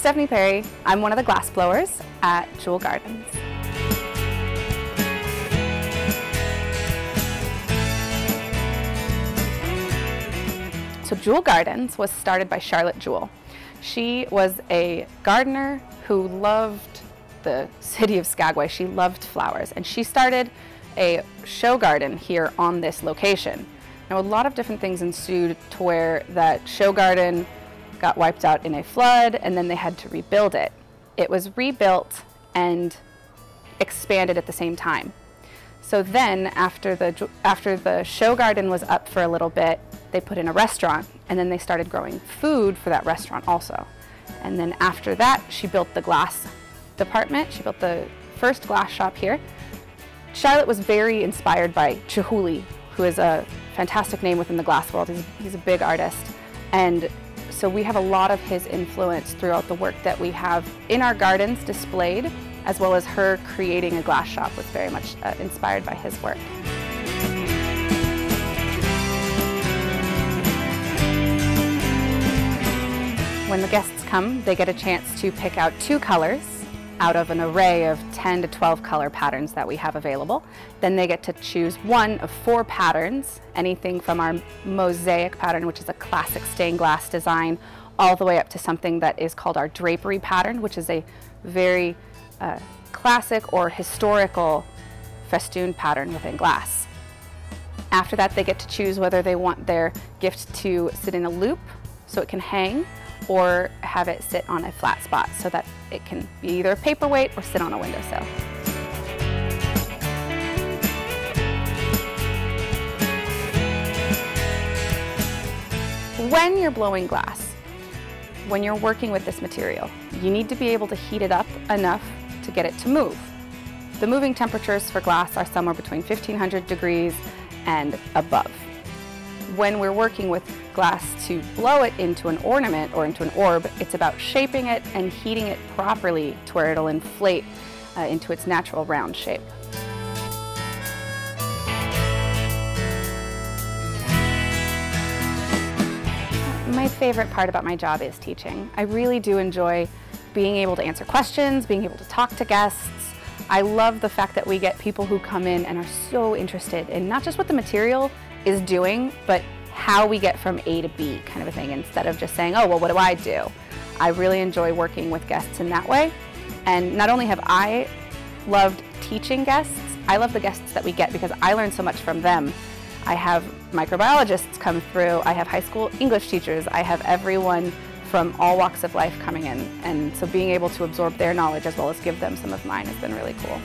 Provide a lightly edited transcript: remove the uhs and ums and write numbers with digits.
Stephanie Perry. I'm one of the glass blowers at Jewel Gardens. So Jewel Gardens was started by Charlotte Jewel. She was a gardener who loved the city of Skagway. She loved flowers, and she started a show garden here on this location. Now, a lot of different things ensued to where that show garden got wiped out in a flood, and then they had to rebuild it. It was rebuilt and expanded at the same time. So then, after the show garden was up for a little bit, they put in a restaurant, and then they started growing food for that restaurant also. And then after that, she built the glass department. She built the first glass shop here. Charlotte was very inspired by Chihuly, who is a fantastic name within the glass world. He's a big artist. And so we have a lot of his influence throughout the work that we have in our gardens displayed, as well as her creating a glass shop was very much inspired by his work. When the guests come, they get a chance to pick out 2 colors out of an array of 10 to 12 color patterns that we have available. Then they get to choose one of 4 patterns, anything from our mosaic pattern, which is a classic stained glass design, all the way up to something that is called our drapery pattern, which is a very classic or historical festoon pattern within glass. After that, they get to choose whether they want their gift to sit in a loop so it can hang, or have it sit on a flat spot so that it can be either a paperweight or sit on a windowsill. When you're blowing glass, when you're working with this material, you need to be able to heat it up enough to get it to move. The moving temperatures for glass are somewhere between 1500 degrees and above. When we're working with glass to blow it into an ornament or into an orb, it's about shaping it and heating it properly to where it'll inflate into its natural round shape. My favorite part about my job is teaching. I really do enjoy being able to answer questions, being able to talk to guests. I love the fact that we get people who come in and are so interested in not just what the material is doing, but how we get from A to B kind of a thing, instead of just saying, oh, well, what do I do? I really enjoy working with guests in that way. And not only have I loved teaching guests, I love the guests that we get because I learn so much from them. I have microbiologists come through, I have high school English teachers, I have everyone from all walks of life coming in. And so being able to absorb their knowledge as well as give them some of mine has been really cool.